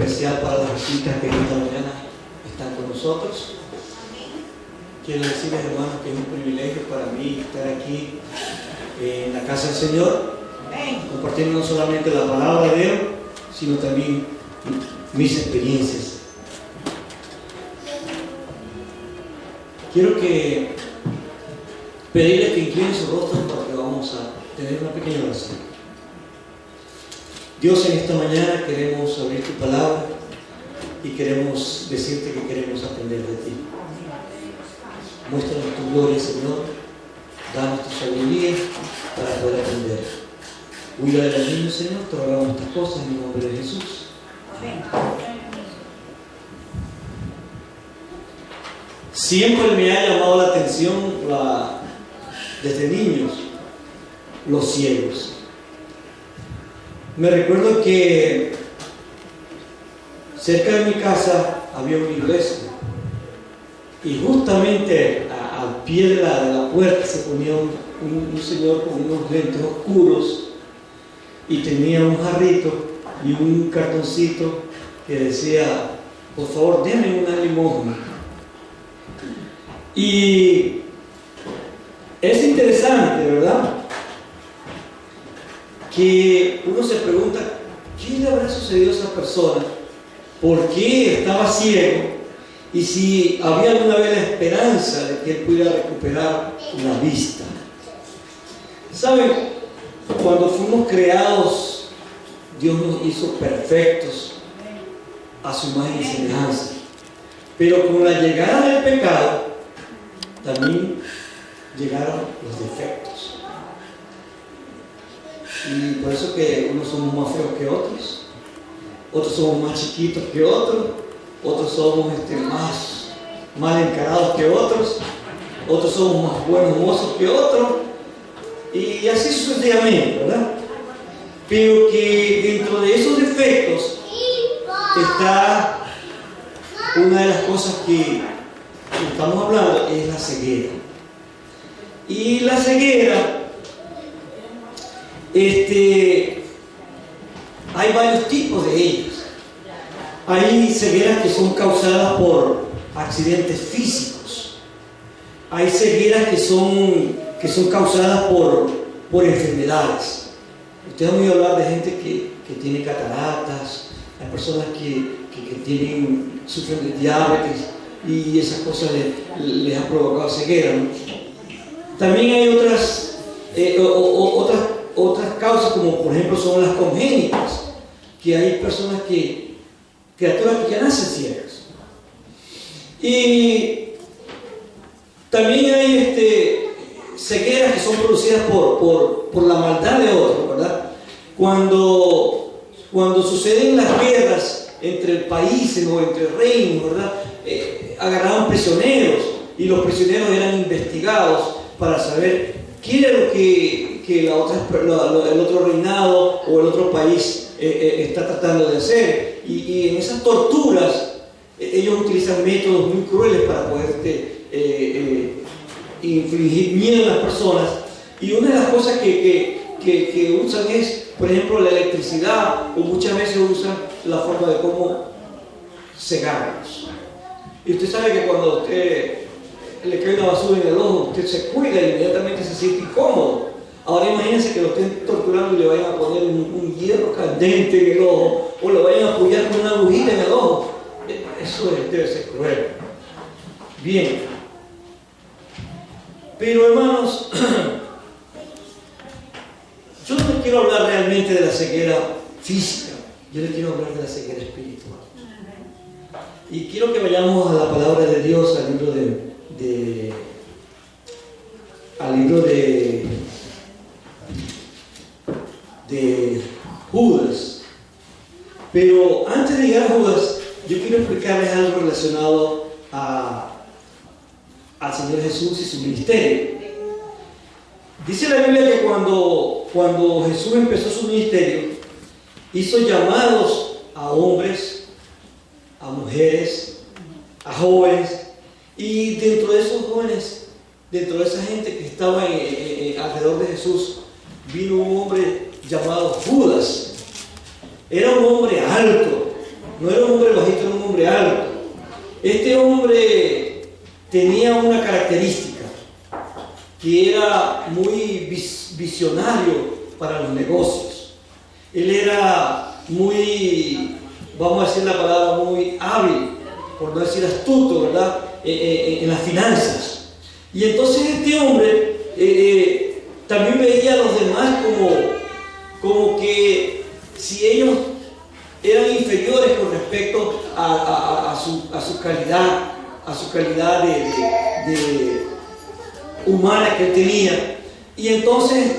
especial para las chicas que esta mañana están con nosotros. Quiero decirles, hermanos, que es un privilegio para mí estar aquí en la casa del Señor, compartiendo no solamente la palabra de Él, sino también mis experiencias. Quiero pedirle que incline su rostro porque vamos a tener una pequeña oración. Dios, en esta mañana queremos abrir tu palabra y queremos decirte que queremos aprender de ti. Muéstranos tu gloria, Señor. Danos tu sabiduría para poder aprender. Cuida de los niños, Señor. Te rogamos estas cosas en el nombre de Jesús. Amén. Siempre me ha llamado la atención desde niños los ciegos. Me recuerdo que cerca de mi casa había una iglesia y justamente al pie de la puerta se ponía un señor con unos lentes oscuros y tenía un jarrito y un cartoncito que decía: por favor, denme una limosna. Y es interesante, ¿verdad?, que uno se pregunta ¿qué le habrá sucedido a esa persona? ¿Por qué estaba ciego? Y si había alguna vez la esperanza de que él pudiera recuperar la vista. ¿Saben? Cuando fuimos creados, Dios nos hizo perfectos a su imagen y semejanza. Pero con la llegada del pecado también llegaron los defectos. Y por eso que unos somos más feos que otros, otros somos más chiquitos que otros somos más mal encarados que otros somos más buenos mozos que otros, y así sucesivamente, ¿verdad? Pero que dentro de esos defectos está una de las cosas que estamos hablando, es la ceguera. Y la ceguera, hay varios tipos de ellas. Hay cegueras que son causadas por accidentes físicos. Hay cegueras que son causadas por enfermedades. Ustedes han oído hablar de gente que tiene cataratas, hay personas que sufren de diabetes y esas cosas les han provocado ceguera, ¿no? También hay otras causas, como por ejemplo son las congénitas, que hay personas criaturas que nacen ciegas. Y también hay cegueras que son producidas por la maldad de otros, ¿verdad? Cuando suceden las guerras entre países o entre reinos, ¿verdad? Agarraban prisioneros y los prisioneros eran investigados para saber qué era lo que el otro reinado o el otro país está tratando de hacer. Y en esas torturas ellos utilizan métodos muy crueles para poder infligir miedo a las personas. Y una de las cosas que usan es, por ejemplo, la electricidad, o muchas veces usan la forma de cómo cegarlos. Y usted sabe que cuando a usted le cae una basura en el ojo, usted se cuida y inmediatamente se siente incómodo. Ahora imagínense que lo estén torturando y le vayan a poner un hierro candente en el ojo, o lo vayan a apoyar con una agujita en el ojo. Eso debe ser cruel. Bien. Pero hermanos, yo no les quiero hablar realmente de la ceguera física, yo les quiero hablar de la ceguera espiritual. Y quiero que vayamos a la palabra de Dios, al libro de Judas. Pero antes de llegar a Judas, yo quiero explicarles algo relacionado al Señor Jesús y su ministerio. Dice la Biblia que cuando Jesús empezó su ministerio, hizo llamados a hombres, a mujeres, a jóvenes, y dentro de esos jóvenes, dentro de esa gente que estaba alrededor de Jesús, vino un hombre llamado Judas. Era un hombre alto, No era un hombre bajito, era un hombre alto. Este hombre tenía una característica, que era muy visionario para los negocios. Él era muy, vamos a decir la palabra, muy hábil, por no decir astuto, ¿verdad?, en las finanzas. Y entonces este hombre también veía a los demás como que si ellos eran inferiores con respecto a su calidad de humana que él tenía. Y entonces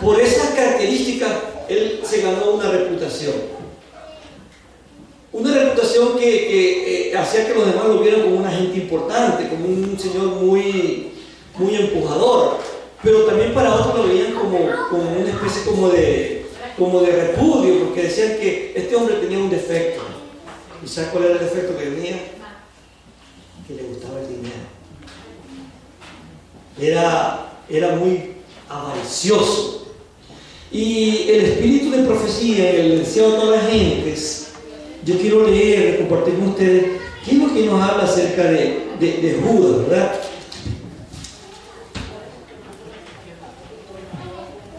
por esas características él se ganó una reputación que hacía que los demás lo vieran como una gente importante, como un señor muy, muy empujador, pero también para otros lo veían como una especie como de repudio, porque decían que este hombre tenía un defecto. ¿Y sabes cuál era el defecto que tenía? Que le gustaba el dinero. Era muy avaricioso. Y el espíritu de profecía, el deseado de todas las gentes, yo quiero leer, compartir con ustedes qué es lo que nos habla acerca de Judas, ¿verdad?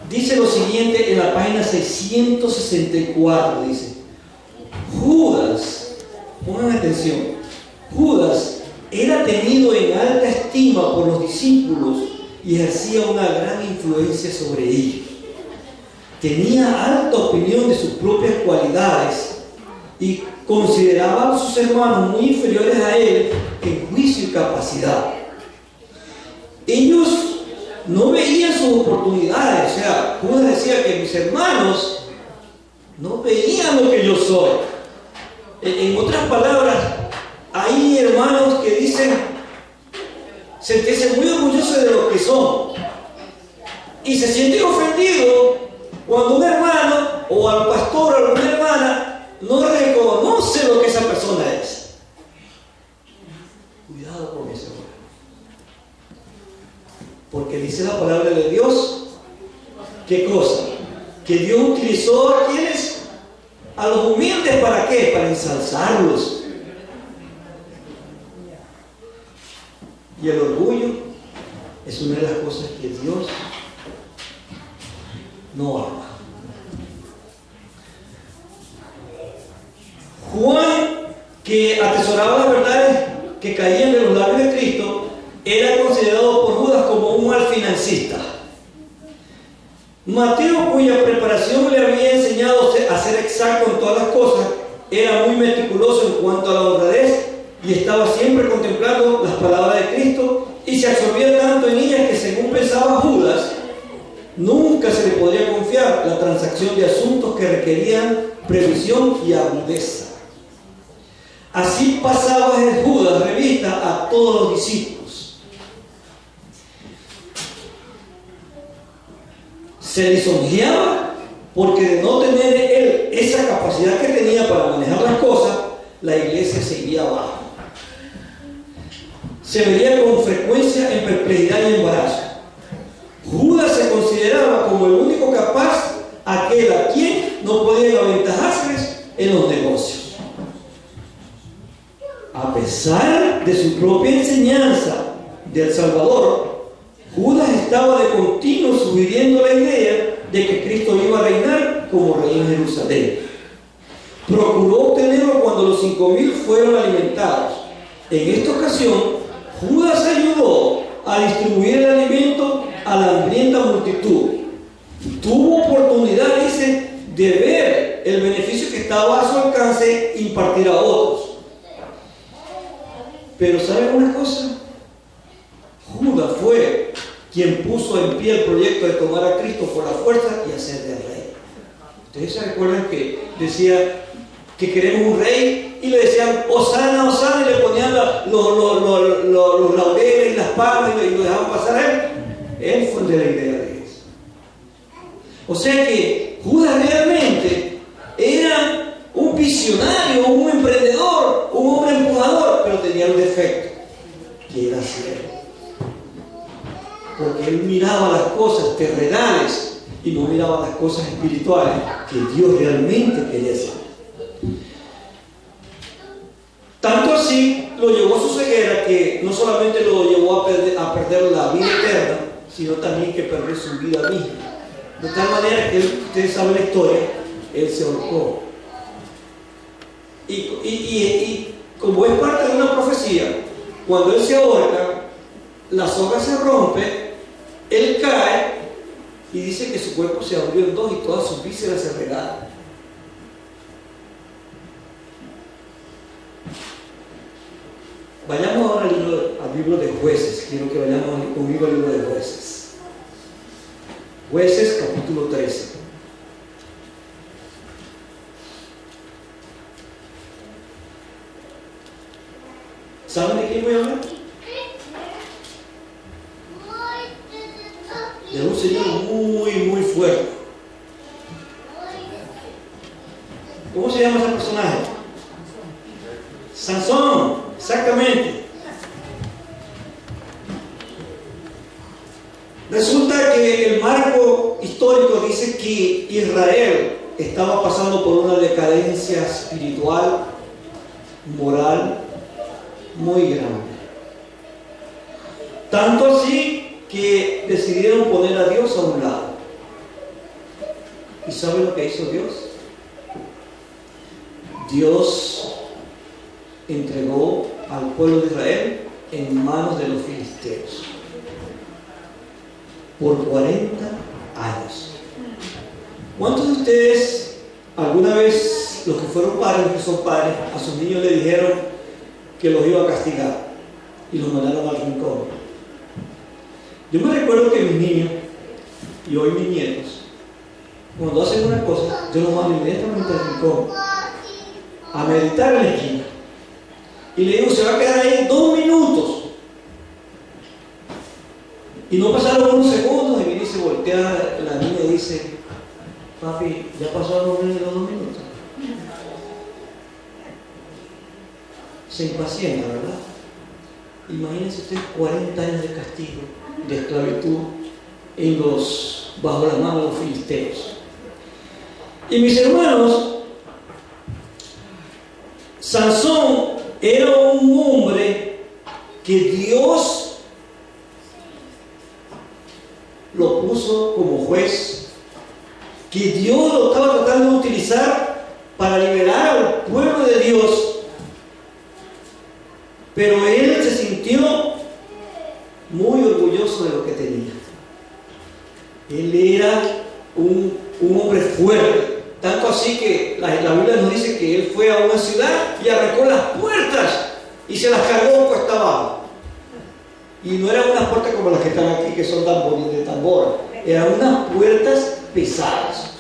Dice lo siguiente en la página 664, dice: Judas, pongan atención, Judas era tenido en alta estima por los discípulos y ejercía una gran influencia sobre ellos. Tenía alta opinión de sus propias cualidades y consideraba a sus hermanos muy inferiores a él en juicio y capacidad. Ellos no veían sus oportunidades. O sea, Judas decía que mis hermanos no veían lo que yo soy. En otras palabras, hay hermanos que dicen sentirse muy orgullosos de lo que son y se sienten ofendidos cuando un hermano o al pastor o a una hermana no reconoce lo que esa persona es. Cuidado con eso, porque dice la palabra de Dios, ¿qué cosa? Que Dios utilizó a quienes, a los humildes, ¿para qué? Para ensalzarlos. Y el orgullo es una de las cosas que Dios no ama. Juan, que atesoraba las verdades que caían de los labios de Cristo, era considerado por Judas como un mal financista. Mateo, cuya preparación le había enseñado a ser exacto en todas las cosas, era muy meticuloso en cuanto a la honradez y estaba siempre contemplando las palabras de Cristo y se absorbía tanto en ellas que, según pensaba Judas, nunca se le podría confiar la transacción de asuntos que requerían previsión y agudeza. Así pasaba Judas revista a todos los discípulos. Se lisonjeaba porque, de no tener él esa capacidad que tenía para manejar las cosas, la iglesia seguía abajo. Se veía con frecuencia en perplejidad y embarazo. Judas se consideraba como el único capaz, aquel a quien no podían aventajarse en los negocios. A pesar de su propia enseñanza del Salvador, Judas estaba de continuo sugiriendo la idea de que Cristo iba a reinar como rey en Jerusalén. Procuró obtenerlo cuando los 5,000 fueron alimentados. En esta ocasión, Judas ayudó a distribuir el alimento a la hambrienta multitud. Tuvo oportunidad, dice, de ver el beneficio que estaba a su alcance e impartir a otros. Pero ¿saben una cosa? Judas fue quien puso en pie el proyecto de tomar a Cristo por la fuerza y hacerle rey. Ustedes se recuerdan que decía que queremos un rey y le decían Hosana, Hosana, y le ponían los laureles y las palmas y lo dejaban pasar a él. Él fue el de la idea de Dios. O sea que Judas realmente era un visionario, un emprendedor, un hombre empujador, pero tenía un defecto, que era ciego. Porque él miraba las cosas terrenales y no miraba las cosas espirituales que Dios realmente quería hacer. era que no solamente lo llevó a perder la vida eterna, sino también que perdió su vida misma. De tal manera que ustedes saben la historia, él se ahorcó. Y como es parte de una profecía, cuando él se ahorca, la soga se rompe, él cae y dice que su cuerpo se abrió en dos y todas sus vísceras se regaron. Vayamos ahora al libro de Jueces. Quiero que vayamos conmigo al libro de Jueces. Jueces capítulo 13. ¿Saben de quién voy a hablar? De un señor muy fuerte. ¿Cómo se llama ese personaje? Sansón, exactamente. Resulta que el marco histórico dice que Israel estaba pasando por una decadencia espiritual, moral, muy grande. Tanto así que decidieron poner a Dios a un lado. ¿Y saben lo que hizo Dios? Dios entregó al pueblo de Israel en manos de los filisteos por 40 años. ¿Cuántos de ustedes alguna vez, los que fueron padres, los que son padres, a sus niños le dijeron que los iba a castigar y los mandaron al rincón? Yo me recuerdo que mis niños y hoy mis nietos, cuando hacen una cosa, yo los mando inmediatamente al rincón a meditar en la esquina y le digo, se va a quedar ahí 2 minutos. Y no pasaron unos segundos y se voltea la niña y dice, papi, ya pasaron los 2 minutos. Se impacienta, ¿verdad? Imagínense ustedes 40 años de castigo, de esclavitud bajo las manos de los filisteos. Y mis hermanos, Sansón era un hombre que Dios lo puso como juez, que Dios lo estaba tratando de utilizar para liberar al pueblo de Dios, pero él se sintió muy orgulloso de lo que tenía. Él era un hombre fuerte, tanto así que la Biblia nos dice que él fue a una ciudad y arrancó las puertas y se las cargó cuesta abajo. Y no eran unas puertas como las que están aquí, que son de tambor, eran unas puertas pesadas.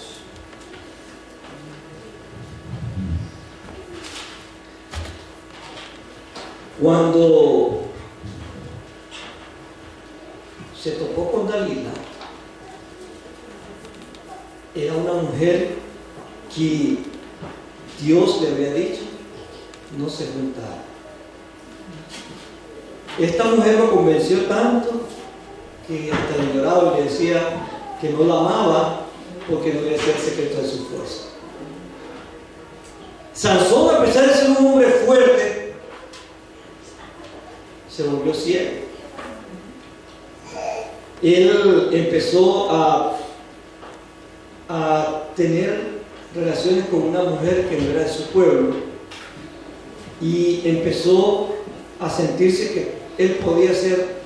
Cuando se topó con Dalila, era una mujer que Dios le había dicho no se juntara. Esta mujer lo convenció tanto que hasta le lloraba y le decía que no la amaba porque no quería ser el secreto de su fuerza. Sansón, a pesar de ser un hombre fuerte, se volvió ciego. Él empezó a tener relaciones con una mujer que no era de su pueblo y empezó a sentirse que él podía ser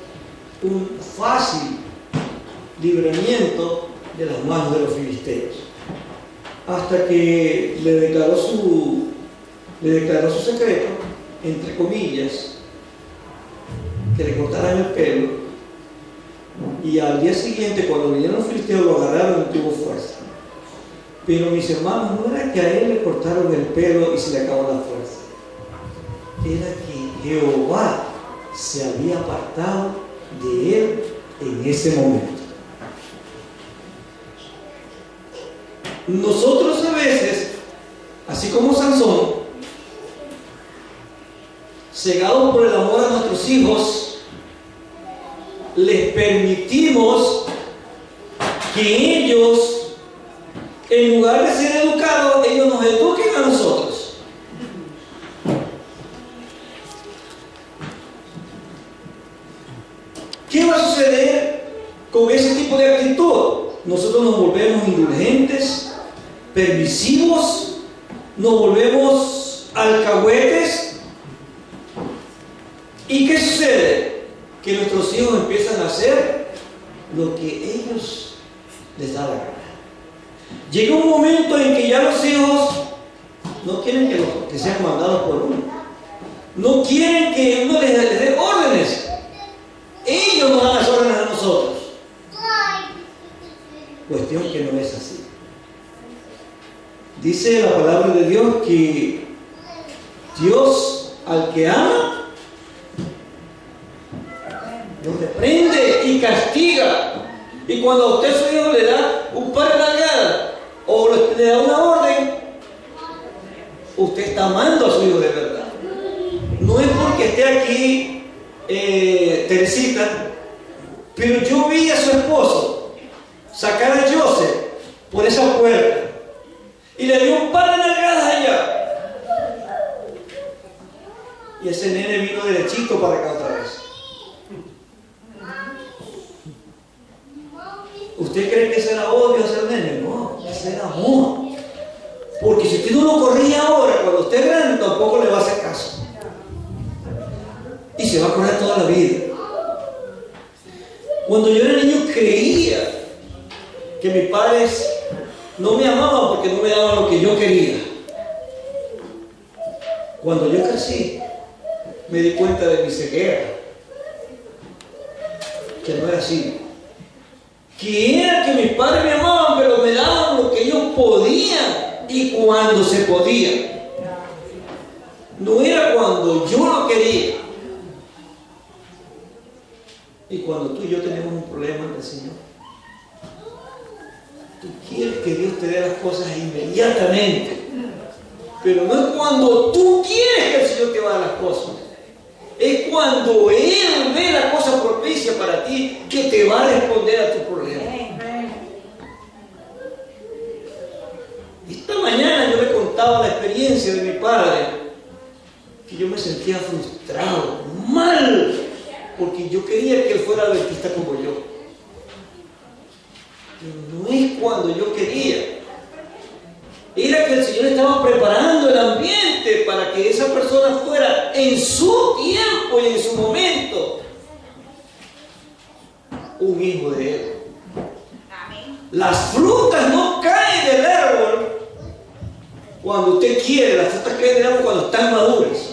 un fácil libramiento de las manos de los filisteos, hasta que le declaró su secreto, entre comillas, que le cortaran el pelo, y al día siguiente, cuando vinieron los filisteos, lo agarraron y tuvo fuerza. Pero mis hermanos, no era que a él le cortaron el pelo y se le acabó la fuerza, era que Jehová se había apartado de él en ese momento. Nosotros a veces, así como Sansón, cegados por el amor a nuestros hijos, les permitimos que ellos, en lugar de ser educados, ellos nos eduquen a nosotros. nosotros nos volvemos indulgentes, permisivos, nos volvemos alcahuetes. ¿Y qué sucede? Que nuestros hijos empiezan a hacer lo que ellos les da la gana. Llega un momento en que ya los hijos no quieren que sean mandados por uno. No quieren que uno les dé órdenes. Ellos nos dan las órdenes a nosotros. Cuestión que no es así. Dice la palabra de Dios que Dios al que ama lo reprende y castiga. Y cuando a usted su hijo le da un par de nalgadas o le da una orden, usted está amando a su hijo de verdad. No es porque esté aquí Teresita, pero yo vi a su esposo sacar a Joseph por esa puerta y le dio un par de nalgadas allá, y ese nene vino derechito para acá otra vez. ¿Usted cree que ese era odio hacia el nene? No, ese era amor. Porque si usted no lo corrige ahora, cuando usted es grande, tampoco le va a hacer caso. Y se va a correr toda la vida. Cuando yo era niño creía que mis padres no me amaban porque no me daban lo que yo quería. Cuando yo crecí, me di cuenta de mi ceguera. Que no era así. Que era que mis padres me amaban, pero me daban lo que ellos podían y cuando se podía. No era cuando yo lo quería. Y cuando tú y yo tenemos un problema ante el Señor, tú quieres que Dios te dé las cosas inmediatamente, pero no es cuando tú quieres que el Señor te va a dar las cosas. Es cuando Él ve la cosa propicia para ti que te va a responder a tu problema. Esta mañana yo le contaba la experiencia de mi padre, que yo me sentía frustrado, mal, porque yo quería que él fuera adventista como yo. Pero no es cuando yo quería. Era que el Señor estaba preparando el ambiente para que esa persona fuera en su tiempo y en su momento un hijo de Él. Las frutas no caen del árbol cuando usted quiere, las frutas caen del árbol cuando están maduras.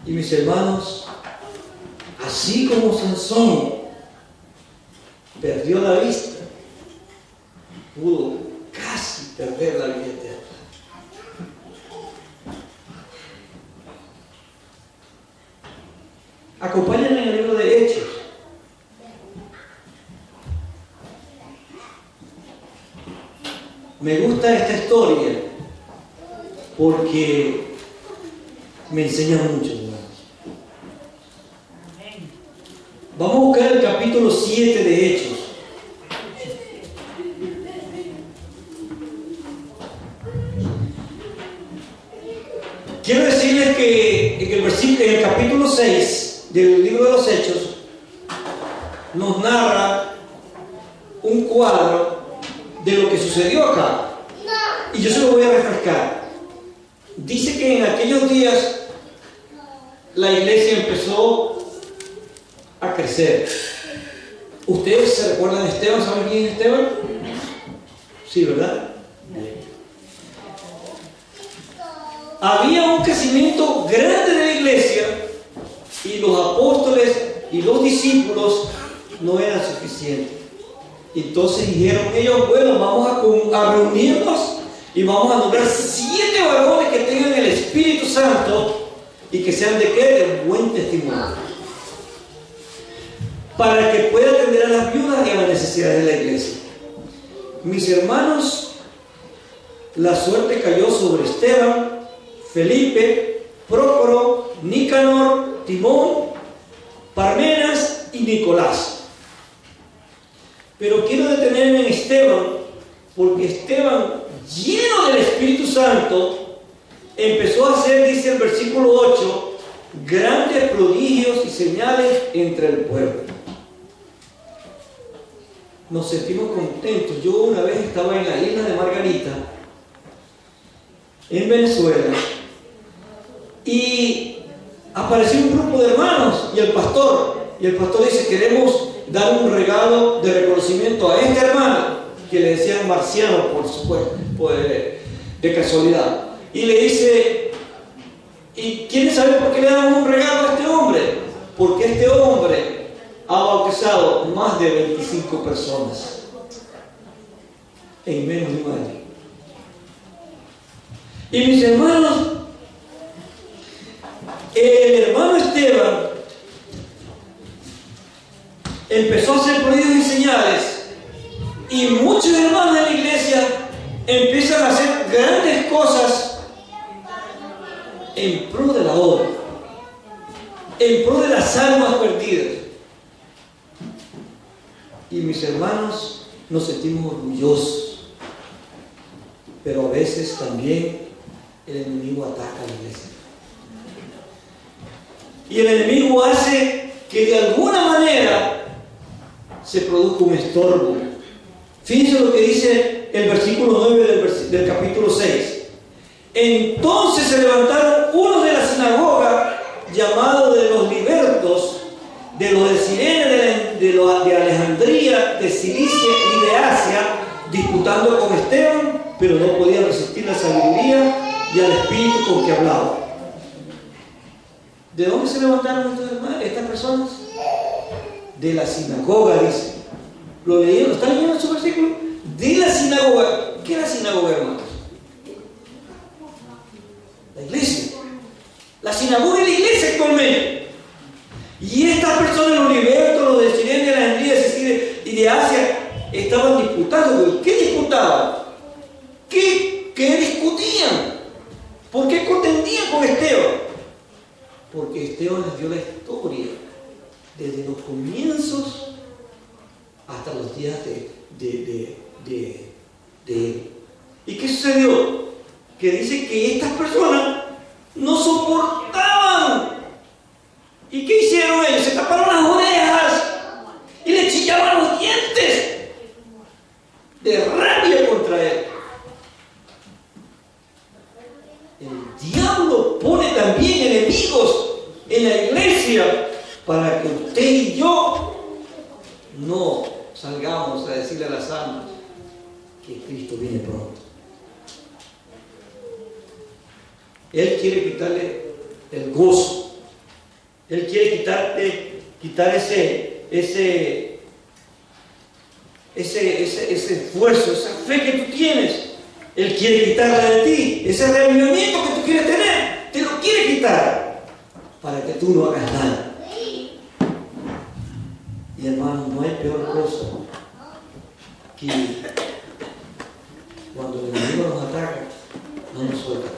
Y mis hermanos, así como Sansón perdió la vista, pudo casi perder la vida eterna. Acompáñenme en el libro de Hechos. Me gusta esta historia porque me enseña mucho, hermanos. Vamos a buscar el capítulo 7 de Hechos. Quiero decirles que en el capítulo 6 del libro de los Hechos nos narra un cuadro de lo que sucedió acá. Y yo se lo voy a refrescar. Dice que en aquellos días la iglesia empezó a crecer. ¿Ustedes se recuerdan de Esteban? ¿Saben quién es Esteban? Sí, ¿verdad? Había un crecimiento grande de la iglesia y los apóstoles y los discípulos no eran suficientes. Entonces dijeron ellos, bueno, vamos a reunirnos y vamos a nombrar 7 varones que tengan el Espíritu Santo y que sean de qué? De buen testimonio, para que pueda atender a las viudas y a las necesidades de la iglesia. Mis hermanos, la suerte cayó sobre Esteban, Felipe, Prócoro, Nicanor, Timón, Parmenas y Nicolás. Pero quiero detenerme en Esteban, porque Esteban, lleno del Espíritu Santo, empezó a hacer, dice el versículo 8, grandes prodigios y señales entre el pueblo. nos sentimos contentos. Yo una vez estaba en la isla de Margarita, en Venezuela, y apareció un grupo de hermanos y el pastor dice: queremos dar un regalo de reconocimiento a este hermano, que le decían Marciano, por supuesto, de casualidad, y le dice: ¿y quieren saber por qué le damos un regalo a este hombre? Porque este hombre ha bautizado más de 25 personas en menos de un año. Y mis hermanos, el hermano Esteban empezó a hacer prodigios y señales, y muchos hermanos de la iglesia empiezan a hacer grandes cosas en pro de la obra, en pro de las almas perdidas. Y mis hermanos, nos sentimos orgullosos, pero a veces también el enemigo ataca a la iglesia. Y el enemigo hace que de alguna manera se produzca un estorbo. Fíjense lo que dice el versículo 9 del capítulo 6. Entonces se levantaron unos de la sinagoga, llamados de los libertos, de los de Cirene, de Alejandría, de Cilicia y de Asia, disputando con Esteban, pero no podían resistir la sabiduría y al espíritu con que hablaba. ¿De dónde se levantaron estas personas? De la sinagoga, dice. ¿Lo leyeron? ¿Están leyendo su versículo? De la sinagoga. ¿Qué es la sinagoga, hermanos? La iglesia. La sinagoga es la iglesia actualmente. Y estas personas, los libertos, los de Cirene, de Alejandría, de Sicilia y de Asia, estaban disputando. ¿Qué disputaban? ¿Qué discutían? ¿Por qué contendían con Esteban? Porque Esteban les dio la historia desde los comienzos hasta los días de él. ¿Y qué sucedió? Que dice que estas personas no soportaban. ¿Y qué hicieron ellos? Se taparon las orejas y le chillaban los dientes de rabia contra él. El diablo pone también enemigos en la iglesia para que usted y yo no salgamos a decirle a las almas que Cristo viene pronto. Él quiere quitarle el gozo. Él quiere quitar ese esfuerzo, esa fe que tú tienes. Él quiere quitarla de ti. Ese reavivamiento que tú quieres tener, te lo quiere quitar para que tú no hagas nada. Y hermano, no hay peor cosa que cuando el enemigo nos ataca, no nos suelta.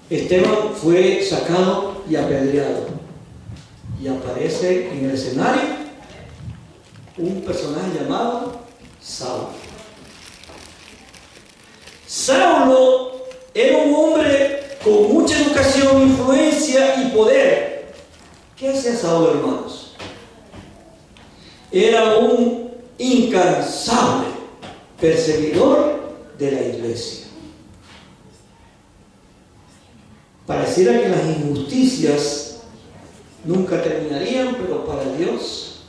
Esteban fue sacado y apedreado, y aparece en el escenario un personaje llamado Saulo. Saulo era un hombre con mucha educación, influencia y poder. ¿Qué hacía Saulo, hermanos? Era un incansable perseguidor de la iglesia. Pareciera que las injusticias nunca terminarían, pero para Dios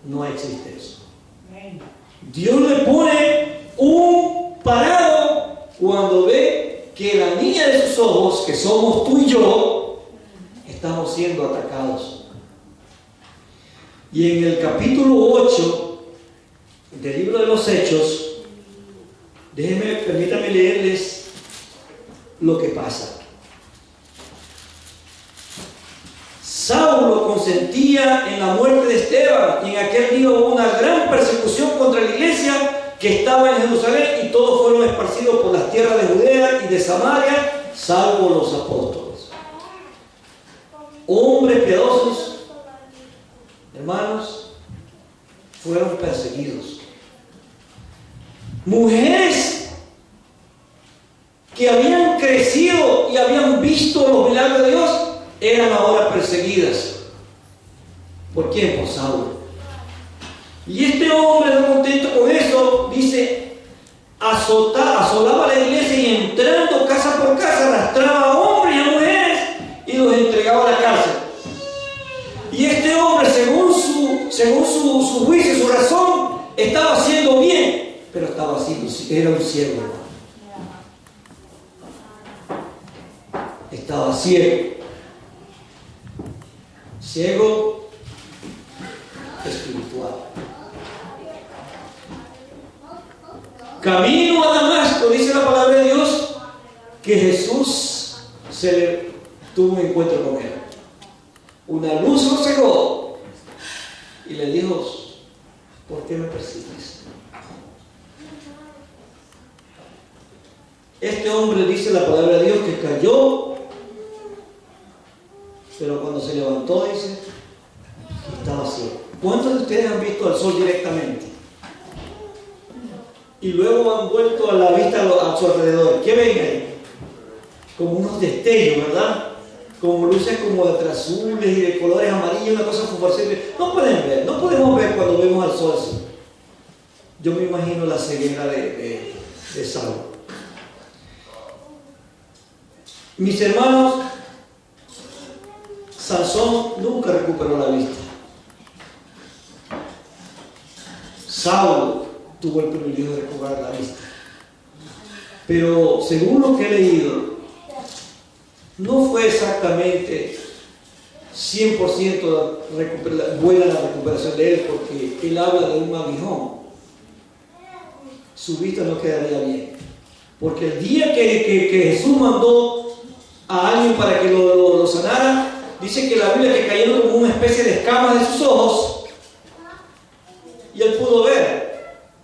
no existe eso. Dios le pone un parado cuando ve que la niña de sus ojos, que somos tú y yo, estamos siendo atacados. Y en el capítulo 8 del libro de los Hechos, permítanme leerles lo que pasa. Saulo consentía en la muerte de Esteban, y en aquel día hubo una gran persecución contra la iglesia que estaba en Jerusalén, y todos fueron esparcidos por las tierras de Judea y de Samaria, salvo los apóstoles. Hombres piadosos, hermanos, fueron perseguidos. Mujeres que habían crecido y habían visto los milagros de Dios eran ahora perseguidas. ¿Por quién? Por Saulo. Y este hombre, no contento con eso, dice, asolaba la iglesia y entrando casa por casa, arrastraba a hombres y a mujeres y los entregaba a la cárcel. Y este hombre, según su juicio, su razón, estaba haciendo bien, pero estaba haciendo, era un ciego. Estaba ciego. Ciego espiritual. Camino a Damasco, dice la palabra de Dios, que Jesús tuvo un encuentro con él. Una luz lo cegó y le dijo, ¿por qué me persigues? Este hombre, dice la palabra de Dios, que cayó, pero cuando se levantó, dice, estaba ciego. ¿Cuántos de ustedes han visto al sol directamente? Y luego han vuelto a la vista a su alrededor. ¿Qué ven ahí? Como unos destellos, ¿verdad? Como luces como de azules y de colores amarillos, una cosa fosforescente. No pueden ver, no podemos ver cuando vemos al sol así. Yo me imagino la ceguera de Saulo. Mis hermanos, Sansón nunca recuperó la vista. Saulo tuvo el privilegio de recuperar la vista. Pero según lo que he leído, no fue exactamente 100% buena la recuperación de él, porque él habla de un aguijón. Su vista no quedaría bien. Porque el día que Jesús mandó a alguien para que lo sanara, dice que la Biblia que cayeron como una especie de escamas de sus ojos y él pudo ver,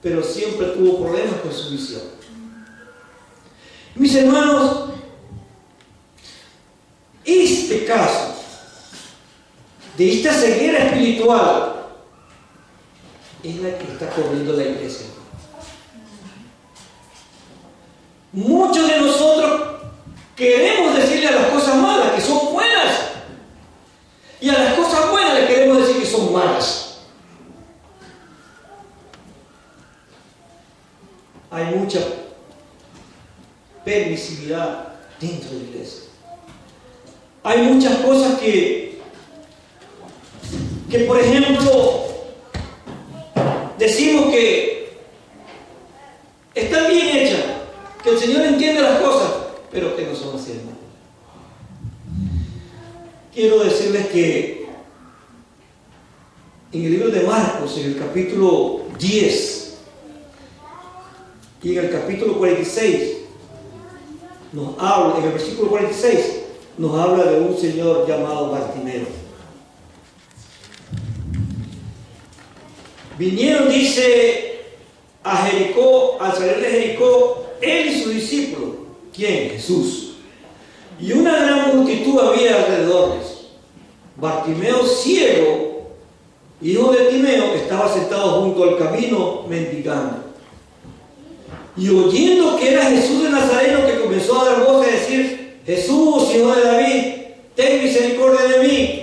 pero siempre tuvo problemas con su visión. Mis hermanos, este caso de esta ceguera espiritual es la que está corriendo la iglesia. Muchos de nosotros queremos decirle a las cosas malas que son buenas y a las cosas buenas le queremos decir que son malas. Hay mucha permisividad dentro de la iglesia. Hay muchas cosas que por ejemplo, decimos que están bien hechas, que el Señor entiende las cosas, pero que no son así, hermano. Quiero decirles que en el libro de Marcos, en el capítulo 10 y en el capítulo 46, nos habla, en el versículo 46, nos habla de un señor llamado Bartimeo. Vinieron, dice, a Jericó, al salir de Jericó, él y sus discípulos. ¿Quién? Jesús. Y una gran multitud había alrededor de eso. Bartimeo, ciego, hijo de Timeo, estaba sentado junto al camino mendigando. Y oyendo que era Jesús de Nazareno, que comenzó a dar voces y decir: Jesús, hijo de David, ten misericordia de mí.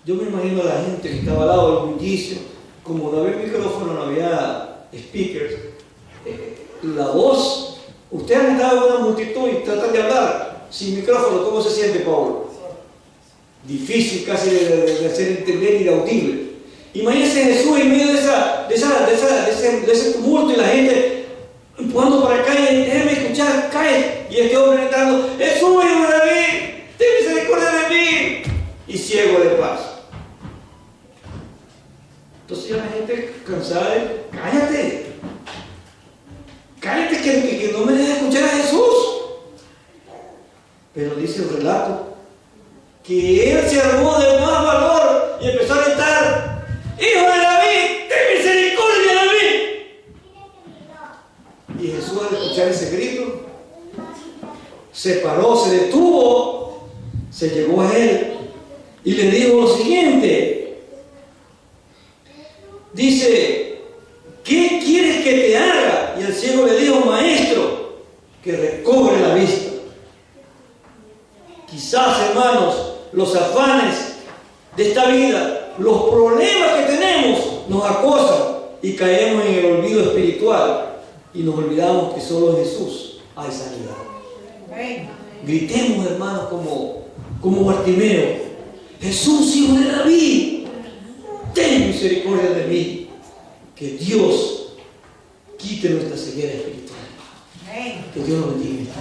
Yo me imagino a la gente que estaba al lado del bullicio, como no había micrófono, no había speakers, la voz. Ustedes han estado en una multitud y tratan de hablar sin micrófono. ¿Cómo se siente, Pablo? Difícil casi de hacer entender, inaudible. Imagínense Jesús en medio de ese tumulto y la gente empujando para acá y déjeme escuchar, cae. Y este hombre gritando: Jesús, hijo de David, ten misericordia de mí. Y ciego de paso. Entonces ya la gente cansada de: cállate que no me dejes escuchar a Jesús. Pero dice el relato que él se armó de más valor y empezó a gritar: Hijo de David, ten misericordia de mí. Y Jesús, al escuchar ese grito, se paró, se detuvo, se llegó a él y le dijo lo siguiente. Dice: ¿qué quieres que te haga? Y el ciego le dijo: Maestro, que recobre la vista. Quizás, hermanos, los afanes de esta vida, los problemas que tenemos nos acosan y caemos en el olvido espiritual y nos olvidamos que solo en Jesús hay sanidad. Gritemos, hermanos, como Bartimeo: Jesús, hijo de David, ten misericordia de mí. Que Dios quite nuestra ceguera espiritual. Que Dios nos bendiga.